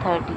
30।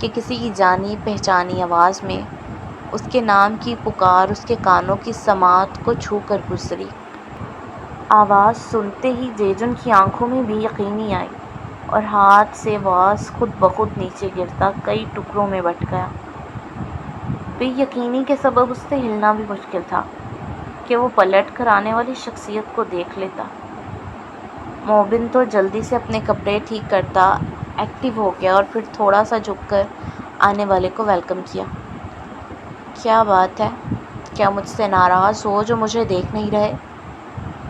کہ کسی کی جانی پہچانی آواز میں اس کے نام کی پکار اس کے کانوں کی سماعت کو چھو کر گزری۔ آواز سنتے ہی جیجن کی آنکھوں میں بے یقینی آئی اور ہاتھ سے واز خود بخود نیچے گرتا کئی ٹکڑوں میں بٹ گیا۔ بے یقینی کے سبب اس سے ہلنا بھی مشکل تھا کہ وہ پلٹ کر آنے والی شخصیت کو دیکھ لیتا۔ موبن تو جلدی سے اپنے کپڑے ٹھیک کرتا ایکٹیو ہو گیا اور پھر تھوڑا سا جھک کر آنے والے کو ویلکم کیا۔ کیا بات ہے؟ کیا مجھ سے ناراض ہو جو مجھے دیکھ نہیں رہے؟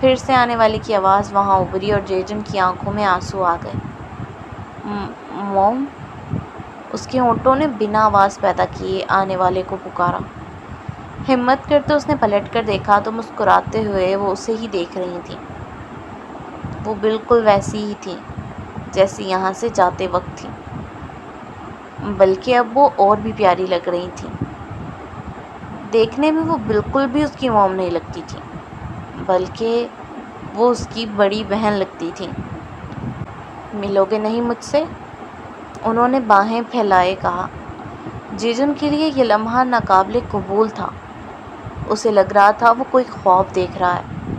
پھر سے آنے والے کی آواز وہاں ابھری اور جیجن کی آنکھوں میں آنسو آ گئے۔ موم؟ اس کے ہونٹوں نے بنا آواز پیدا کیے آنے والے کو پکارا۔ ہمت کرتے اس نے پلٹ کر دیکھا تو مسکراتے ہوئے وہ اسے ہی دیکھ رہی تھیں۔ وہ بالکل ویسی ہی تھیں جیسی یہاں سے جاتے وقت تھیں، بلکہ اب وہ اور بھی پیاری لگ رہی تھیں۔ دیکھنے میں وہ بالکل بھی اس کی موم نہیں لگتی تھیں، بلکہ وہ اس کی بڑی بہن لگتی تھیں۔ ملو گے نہیں مجھ سے؟ انہوں نے باہیں پھیلائے کہا۔ جیجن کے لیے یہ لمحہ ناقابل قبول تھا۔ اسے لگ رہا تھا وہ کوئی خواب دیکھ رہا ہے۔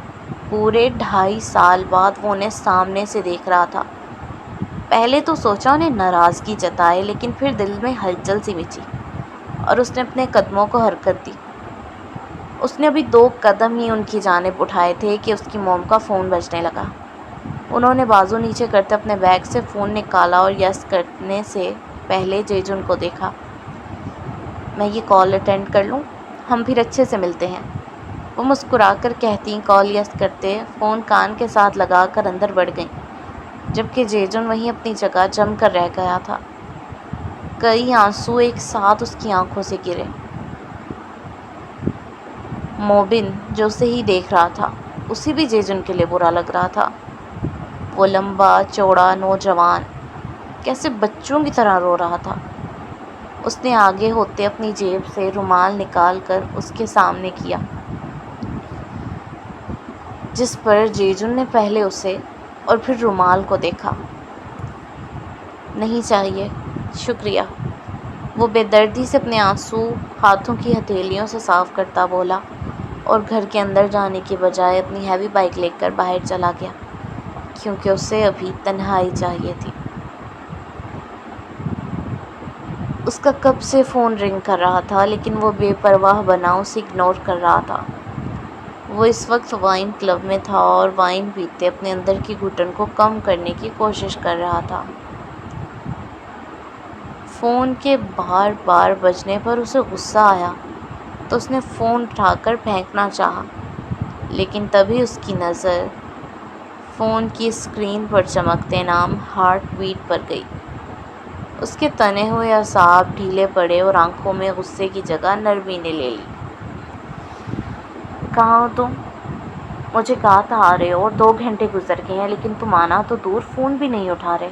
پورے 2.5 سال بعد وہ انہیں سامنے سے دیکھ رہا تھا۔ پہلے تو سوچا انہیں ناراضگی جتائے، لیکن پھر دل میں ہلچل سی مچی اور اس نے اپنے قدموں کو حرکت دی۔ اس نے ابھی 2 قدم ہی ان کی جانب اٹھائے تھے کہ اس کی موم کا فون بجنے لگا۔ انہوں نے بازو نیچے کرتے اپنے بیگ سے فون نکالا اور یس کرنے سے پہلے جیجن کو دیکھا۔ میں یہ کال اٹینڈ کر لوں؟ ہم پھر اچھے سے ملتے ہیں، وہ مسکرا کر کہتی کال یس کرتے فون کان کے ساتھ لگا کر اندر بڑھ گئیں، جبکہ جیجن وہیں اپنی جگہ جم کر رہ گیا تھا۔ کئی آنسو ایک ساتھ اس کی آنکھوں سے گرے۔ موبن جو اسے ہی دیکھ رہا تھا، اسے بھی جیجن کے لیے برا لگ رہا تھا۔ وہ لمبا چوڑا نوجوان کیسے بچوں کی طرح رو رہا تھا۔ اس نے آگے ہوتے اپنی جیب سے رومال نکال کر اس کے سامنے کیا، جس پر جیجن نے پہلے اسے اور پھر رومال کو دیکھا۔ نہیں چاہیے، شکریہ، وہ بے دردی سے اپنے آنسو ہاتھوں کی ہتھیلیوں سے صاف کرتا بولا اور گھر کے اندر جانے کے بجائے اپنی ہیوی بائک لے کر باہر چلا گیا، کیونکہ اسے ابھی تنہائی چاہیے تھی۔ اس کا کب سے فون رنگ کر رہا تھا، لیکن وہ بے پرواہ بنا اسے اگنور کر رہا تھا۔ وہ اس وقت وائن کلب میں تھا اور وائن پیتے اپنے اندر کی گھٹن کو کم کرنے کی کوشش کر رہا تھا۔ فون کے بار بار بجنے پر اسے غصہ آیا تو اس نے فون اٹھا کر پھینکنا چاہا، لیکن تبھی اس کی نظر فون کی اسکرین پر چمکتے نام ہارٹ بیٹ پر گئی۔ اس کے تنے ہوئے اعصاب ڈھیلے پڑے اور آنکھوں میں غصے کی جگہ نرمی نے لے لی۔ کہاں ہو تم؟ مجھے کہا تھا آ رہے ہو اور 2 گھنٹے گزر گئے ہیں، لیکن تم آنا تو دور فون بھی نہیں اٹھا رہے۔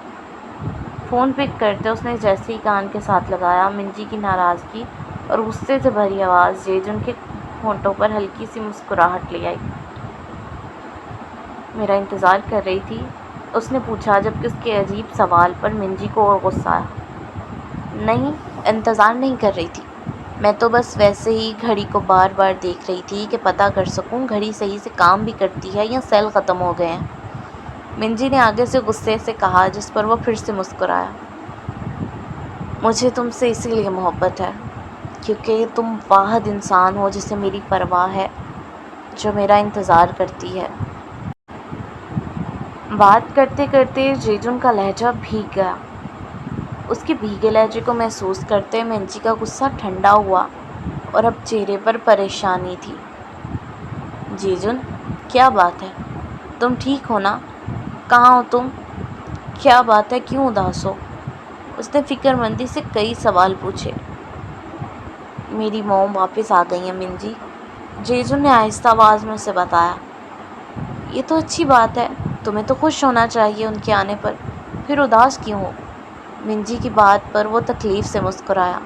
فون پک کرتے اس نے جیسے ہی کان کے ساتھ لگایا، منجی کی ناراضگی اور غصے سے بھری آواز جیجن کے ہونٹوں پر ہلکی سی مسکراہٹ لے آئی۔ میرا انتظار کر رہی تھی؟ اس نے پوچھا، جبکہ اس کے عجیب سوال پر منجی کو اور غصہ آیا۔ نہیں، انتظار نہیں کر رہی تھی، میں تو بس ویسے ہی گھڑی کو بار بار دیکھ رہی تھی کہ پتہ کر سکوں گھڑی صحیح سے کام بھی کرتی ہے یا سیل ختم ہو گئے ہیں، منجی نے آگے سے غصے سے کہا، جس پر وہ پھر سے مسکرایا۔ مجھے تم سے اسی لیے محبت ہے کیونکہ تم واحد انسان ہو جسے میری پرواہ ہے، جو میرا انتظار کرتی ہے۔ بات کرتے کرتے جیجن کا لہجہ بھیگ گیا۔ اس کے بھیگے لہجے کو محسوس کرتے منجی کا غصہ ٹھنڈا ہوا اور اب چہرے پر پریشانی تھی۔ جیجن، کیا بات ہے؟ تم ٹھیک ہو نا؟ کہاں ہو تم؟ کیا بات ہے، کیوں اداس ہو؟ اس نے فکر مندی سے کئی سوال پوچھے۔ میری موم واپس آ گئی ہیں منجی، جیجن نے آہستہ آواز میں اسے بتایا۔ یہ تو اچھی بات ہے، تمہیں تو خوش ہونا چاہیے ان کے آنے پر، پھر اداس کیوں ہو؟ منجی کی بات پر وہ تکلیف سے مسکرایا۔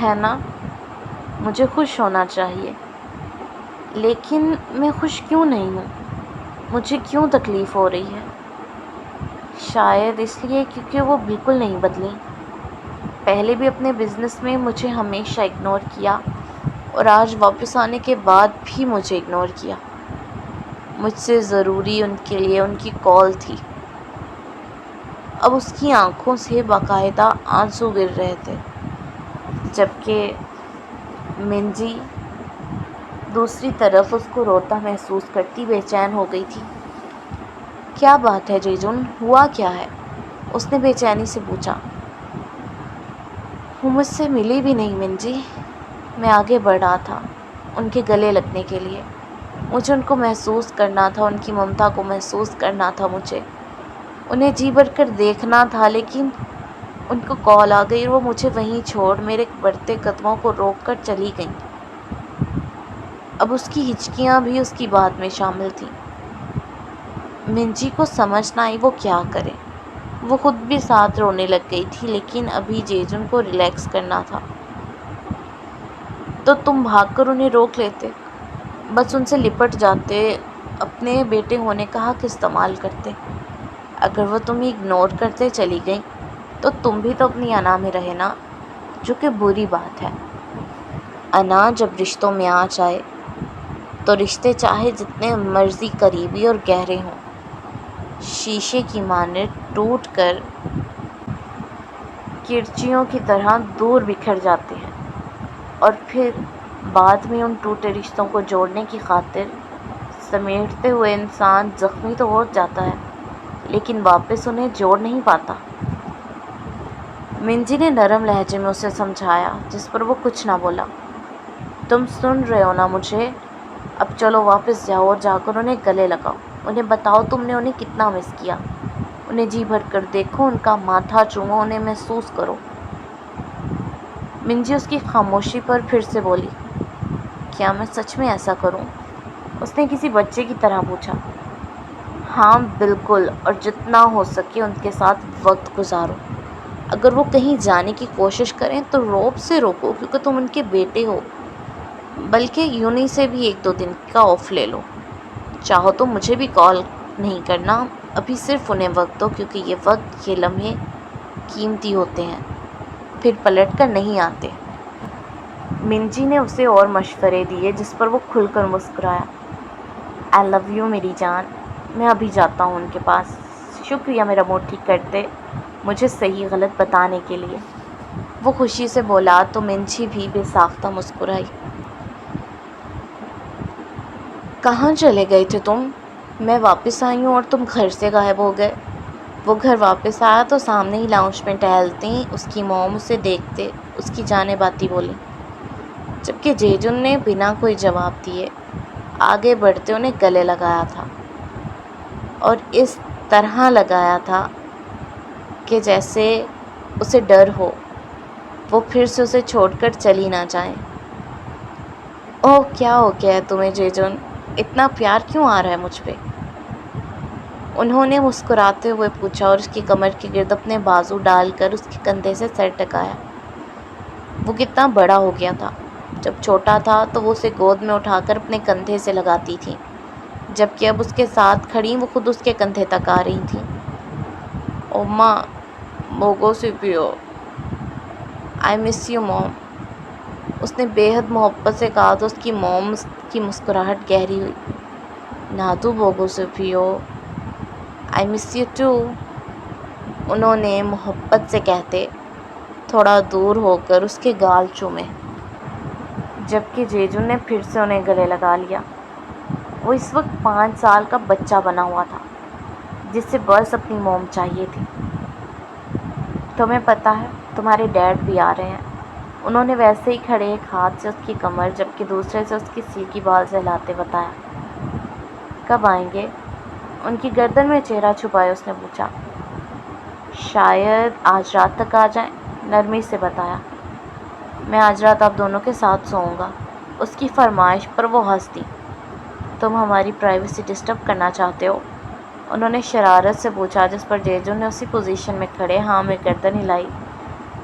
ہے نا، مجھے خوش ہونا چاہیے، لیکن میں خوش کیوں نہیں ہوں؟ مجھے کیوں تکلیف ہو رہی ہے؟ شاید اس لیے کیونکہ وہ بالکل نہیں بدلیں۔ پہلے بھی اپنے بزنس میں مجھے ہمیشہ اگنور کیا اور آج واپس آنے کے بعد بھی مجھے اگنور کیا۔ مجھ سے ضروری ان کے لیے ان کی کال تھی۔ اب اس کی آنکھوں سے باقاعدہ آنسو گر رہے تھے، جبکہ منجی دوسری طرف اس کو روتا محسوس کرتی بے چین ہو گئی تھی۔ کیا بات ہے جیجن، ہوا کیا ہے؟ اس نے بے چینی سے پوچھا۔ وہ مجھ سے ملی بھی نہیں منجی۔ میں آگے بڑھا تھا ان کے گلے لگنے کے لیے۔ مجھے ان کو محسوس کرنا تھا، ان کی ممتا کو محسوس کرنا تھا مجھے۔ انہیں جی بھر کر دیکھنا تھا، لیکن ان کو کال آ گئی اور وہ مجھے وہیں چھوڑ میرے بڑھتے قدموں کو روک کر چلی گئیں۔ اب اس کی ہچکیاں بھی اس کی بات میں شامل تھیں۔ منجی کو سمجھ نہ آئی وہ کیا کرے۔ وہ خود بھی ساتھ رونے لگ گئی تھی، لیکن ابھی جیجن کو ریلیکس کرنا تھا۔ تو تم بھاگ کر انہیں روک لیتے، بس ان سے لپٹ جاتے، اپنے بیٹے ہونے کا حق استعمال کرتے۔ اگر وہ تمہیں اگنور کرتے چلی گئیں تو تم بھی تو اپنی انا میں رہے نا، جو کہ بری بات ہے۔ انا جب رشتوں میں آ جائے تو رشتے چاہے جتنے مرضی قریبی اور گہرے ہوں، شیشے کی مانند ٹوٹ کر کرچیوں کی طرح دور بکھر جاتے ہیں، اور پھر بعد میں ان ٹوٹے رشتوں کو جوڑنے کی خاطر سمیٹتے ہوئے انسان زخمی تو ہو جاتا ہے، لیکن واپس انہیں جوڑ نہیں پاتا۔ منجی نے نرم لہجے میں اسے سمجھایا، جس پر وہ کچھ نہ بولا۔ تم سن رہے ہو نا مجھے؟ اب چلو واپس جاؤ اور جا کر انہیں گلے لگاؤ، انہیں بتاؤ تم نے انہیں کتنا مس کیا، انہیں جی بھر کر دیکھو، ان کا ماتھا چومو، انہیں محسوس کرو۔ منجی اس کی خاموشی پر پھر سے بولی، کیا میں سچ میں ایسا کروں؟ اس نے کسی بچے کی طرح پوچھا۔ ہاں بالکل، اور جتنا ہو سکے ان کے ساتھ وقت گزارو۔ اگر وہ کہیں جانے کی کوشش کریں تو روب سے روکو، کیونکہ تم ان کے بیٹے ہو۔ بلکہ یونی سے بھی 1-2 دن کا آف لے لو۔ چاہو تو مجھے بھی کال نہیں کرنا، ابھی صرف انہیں وقت دو، کیونکہ یہ وقت، یہ لمحے قیمتی ہوتے ہیں، پھر پلٹ کر نہیں آتے۔ منجی نے اسے اور مشورے دیے، جس پر وہ کھل کر مسکرایا۔ آئی لو یو میری جان، میں ابھی جاتا ہوں ان کے پاس۔ شکریہ میرا موڈ ٹھیک کرتے، مجھے صحیح غلط بتانے کے لیے۔ وہ خوشی سے بولا تو منجی بھی بے ساختہ مسکرائی۔ کہاں چلے گئے تھے تم؟ میں واپس آئی ہوں اور تم گھر سے غائب ہو گئے۔ وہ گھر واپس آیا تو سامنے ہی لاؤنج میں ٹہلتی اس کی موم اسے دیکھتے اس کی جانب آتی بولی، جبکہ جیجن نے بنا کوئی جواب دیے آگے بڑھتے انہیں گلے لگایا تھا، اور اس طرح لگایا تھا کہ جیسے اسے ڈر ہو وہ پھر سے اسے چھوڑ کر چلی نہ جائیں۔ اوہ کیا ہو گیا ہے تمہیں جیجن؟ اتنا پیار کیوں آ رہا ہے مجھ پہ؟ انہوں نے مسکراتے ہوئے پوچھا اور اس کی کمر کے گرد اپنے بازو ڈال کر اس کے کندھے سے سر ٹکایا۔ وہ کتنا بڑا ہو گیا تھا۔ جب چھوٹا تھا تو وہ اسے گود میں اٹھا کر اپنے کندھے سے لگاتی تھی، جبکہ اب اس کے ساتھ کھڑی وہ خود اس کے کندھے تک آ رہی تھیں۔ اوما موگو سے پیو، آئی مس یو موم، اس نے بے حد محبت سے کہا تو اس کی موم کی مسکراہٹ گہری ہوئی۔ نادو بوگو سے پیو، آئی مس یو ٹو، انہوں نے محبت سے کہتے تھوڑا دور ہو کر اس کے گال چومے، جبکہ جیجن نے پھر سے انہیں گلے لگا لیا۔ وہ اس وقت 5 سال کا بچہ بنا ہوا تھا، جس سے بس اپنی موم چاہیے تھی۔ تمہیں پتہ ہے تمہارے ڈیڈ بھی آ رہے ہیں، انہوں نے ویسے ہی کھڑے ایک ہاتھ سے اس کی کمر جبکہ دوسرے سے اس کی سلکی بال سہلاتے بتایا۔ کب آئیں گے؟ ان کی گردن میں چہرہ چھپائے اس نے پوچھا۔ شاید آج رات تک آ جائیں، نرمی سے بتایا۔ میں آج رات آپ دونوں کے ساتھ سوؤں گا۔ اس کی فرمائش پر وہ ہنس دی۔ تم ہماری پرائیویسی ڈسٹرب کرنا چاہتے ہو؟ انہوں نے شرارت سے پوچھا، جس پر جیجن نے اسی پوزیشن میں کھڑے ہاں میں گردن ہلائی،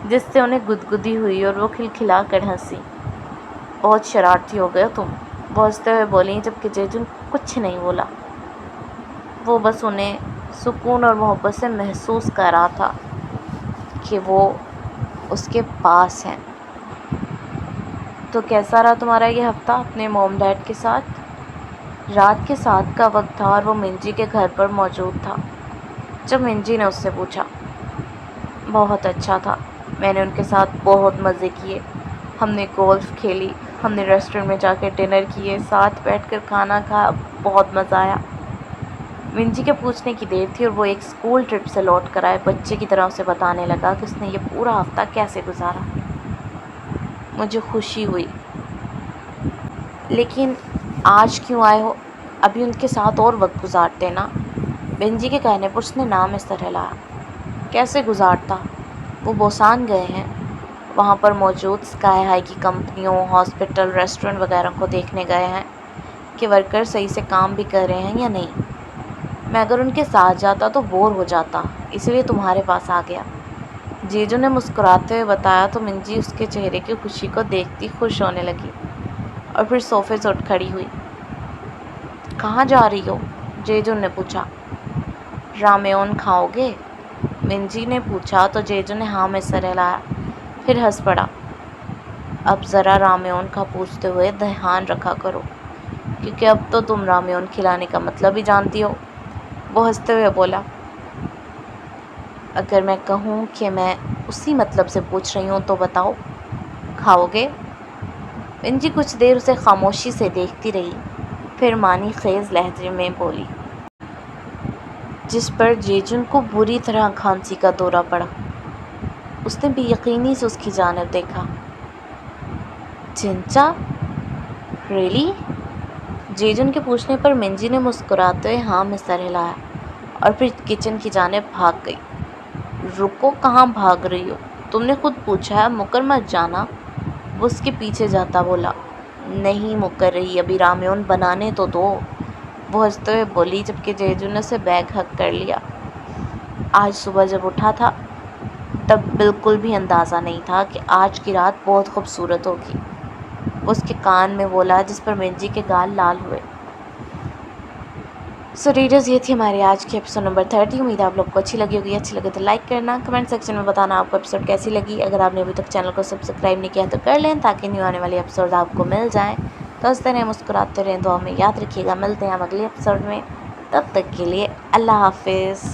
جس سے انہیں گدگدی ہوئی اور وہ کھلکھلا کر ہنسی۔ بہت شرارتی ہو گئے تم، وہ ہنستے ہوئے بولیں، جبکہ جیجن کچھ نہیں بولا۔ وہ بس انہیں سکون اور محبت سے محسوس کر رہا تھا کہ وہ اس کے پاس ہیں۔ تو کیسا رہا تمہارا یہ ہفتہ اپنے موم ڈیڈ کے ساتھ؟ رات کے 7 کا وقت تھا اور وہ منجی کے گھر پر موجود تھا جب منجی نے اس سے پوچھا۔ بہت اچھا تھا، میں نے ان کے ساتھ بہت مزے کیے، ہم نے گولف کھیلی، ہم نے ریسٹورنٹ میں جا کے ڈنر کیے، ساتھ بیٹھ کر کھانا کھایا، بہت مزہ آیا۔ منجی کے پوچھنے کی دیر تھی اور وہ ایک اسکول ٹرپ سے لوٹ کر آئے بچے کی طرح اسے بتانے لگا کہ اس نے یہ پورا ہفتہ کیسے گزارا۔ مجھے خوشی ہوئی، لیکن آج کیوں آئے ہو؟ ابھی ان کے ساتھ اور وقت گزارتے نا۔ منجی کے کہنے پر اس نے نام اس طرح لایا۔ کیسے گزارتا؟ وہ بوسان گئے ہیں، وہاں پر موجود اسکائی ہائی کی کمپنیوں، ہاسپٹل، ریسٹورنٹ وغیرہ کو دیکھنے گئے ہیں کہ ورکر صحیح سے کام بھی کر رہے ہیں یا نہیں۔ میں اگر ان کے ساتھ جاتا تو بور ہو جاتا، اس لیے تمہارے پاس آ گیا۔ جیجو نے مسکراتے ہوئے بتایا تو منجی اس کے چہرے کی خوشی کو دیکھتی خوش ہونے لگی اور پھر صوفے سے اٹھ کھڑی ہوئی۔ کہاں جا رہی ہو؟ جیجو نے پوچھا۔ رامیون کھاؤ گے؟ منجی نے پوچھا تو جیجو نے ہاں میں سر ہلایا، پھر ہنس پڑا۔ اب ذرا رامیون کا پوچھتے ہوئے دھیان رکھا کرو، کیونکہ اب تو تم رامیون کھلانے کا مطلب ہی جانتی ہو۔ وہ ہنستے ہوئے بولا۔ اگر میں کہوں کہ میں اسی مطلب سے پوچھ رہی ہوں تو بتاؤ، کھاؤ گے؟ منجی کچھ دیر اسے خاموشی سے دیکھتی رہی، پھر معنی خیز لہجے میں بولی، جس پر جیجن کو بری طرح کھانسی کا دورہ پڑا۔ اس نے بے یقینی سے اس کی جانب دیکھا۔ چنچا؟ ریئلی؟ جیجن کے پوچھنے پر منجی نے مسکراتے ہوئے ہاں میں سر ہلایا اور پھر کچن کی جانب بھاگ گئی۔ رکو، کہاں بھاگ رہی ہو؟ تم نے خود پوچھا ہے، مکر مت جانا۔ وہ اس کے پیچھے جاتا بولا۔ نہیں مکر رہی، ابھی رامیون بنانے تو دو، وہ ہنستے ہوئے بولی جبکہ جیجو نے اسے بیگ ہگ کر لیا۔ آج صبح جب اٹھا تھا تب بالکل بھی اندازہ نہیں تھا کہ آج کی رات بہت خوبصورت ہوگی، وہ اس کے کان میں بولا، جس پر منجی کے گال لال ہوئے۔ سو ریڈرز، یہ تھی ہماری آج کی ایپیسوڈ نمبر 30۔ امید ہے آپ لوگ کو اچھی لگی ہوگی۔ اچھی لگے تو لائک کرنا، کمنٹ سیکشن میں بتانا آپ کو ایپیسوڈ کیسی لگی۔ اگر آپ نے ابھی تک چینل کو سبسکرائب نہیں کیا تو کر لیں تاکہ نیو آنے والی ایپیسوڈ آپ کو مل جائیں۔ تو ہنستے رہیں، مسکراتے رہیں، دعا میں یاد رکھیے گا۔ ملتے ہیں ہم اگلے ایپیسوڈ میں، تب تک کے لیے اللہ حافظ۔